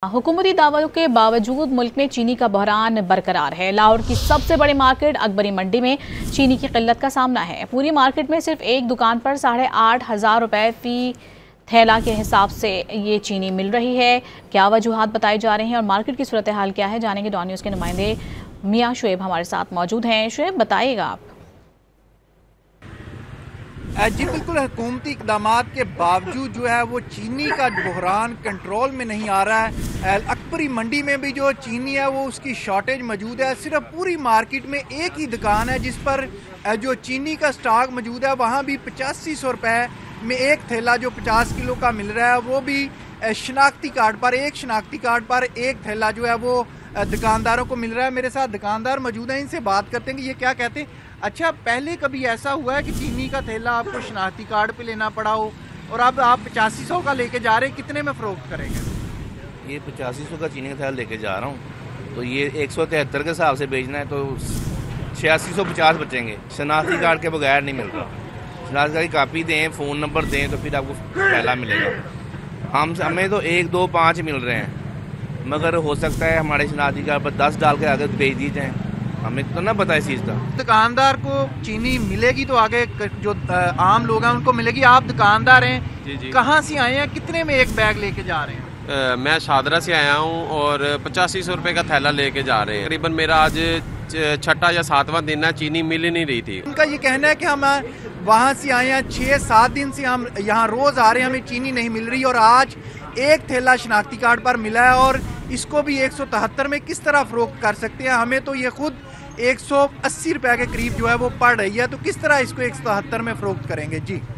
हुकूमती दावों के बावजूद मुल्क में चीनी का बहरान बरकरार है। लाहौर की सबसे बड़ी मार्केट अकबरी मंडी में चीनी की किल्लत का सामना है। पूरी मार्केट में सिर्फ एक दुकान पर 8,500 रुपए फी थैला के हिसाब से ये चीनी मिल रही है। क्या वजूहात बताई जा रही हैं और मार्केट की सूरत हाल क्या है, जानेंगे डॉन न्यूज़ के नुमाइंदे मियाँ शुएब हमारे साथ मौजूद हैं। शुएब, बताइएगा आप। जी बिल्कुल, हुकूमती इक़दामात के बावजूद जो है वो चीनी का बहरान कंट्रोल में नहीं आ रहा है। अकबरी मंडी में भी जो चीनी है वो उसकी शॉर्टेज मौजूद है। सिर्फ पूरी मार्केट में एक ही दुकान है जिस पर जो चीनी का स्टॉक मौजूद है, वहाँ भी 8500 रुपये में एक थैला जो 50 किलो का मिल रहा है, वो भी शनाख्ती कार्ड पर एक थैला जो है वो दुकानदारों को मिल रहा है। मेरे साथ दुकानदार मौजूद हैं, इनसे बात करते हैं कि ये क्या कहते हैं। अच्छा, पहले कभी ऐसा हुआ है कि चीनी का थैला आपको शनाख्ती कार्ड पे लेना पड़ा हो और अब आप 8500 का लेके जा रहे हैं, कितने में फ़रोख्त करेंगे? ये 8500 का चीनी का थैला लेके जा रहा हूँ, तो ये 173 के हिसाब से बेचना है तो 8650 बचेंगे। शनाख्ती कार्ड के बगैर नहीं मिल रहा। शनाख्ती कार्ड की कापी दें, फ़ोन नंबर दें तो फिर आपको थैला मिलेगा। हमें तो 1, 2, 5 मिल रहे हैं, मगर हो सकता है हमारे शनाख्ती कार्ड पर 10 डाल के आगे बेच दी जाएँ। हमें तो ना पता इस चीज़ का। दुकानदार को चीनी मिलेगी तो आगे जो आम लोग हैं उनको मिलेगी। आप दुकानदार हैं, जी। कहाँ से आए हैं, कितने में एक बैग लेके जा रहे हैं? मैं शादरा से आया हूँ और 8500 रुपये का थैला लेके जा रहे हैं। तकरीबन मेरा आज 6वां या 7वां दिन है, चीनी मिल ही नहीं रही थी। उनका ये कहना है कि हम वहाँ से आए हैं, 6-7 दिन से हम यहाँ रोज़ आ रहे हैं, हमें चीनी नहीं मिल रही और आज एक थैला शनाख्ती कार्ड पर मिला है और इसको भी 173 में किस तरह फ़रोख्त कर सकते हैं। हमें तो ये खुद 180 रुपये के करीब जो है वो पड़ रही है, तो किस तरह इसको 173 में फ़रोख्त करेंगे? जी।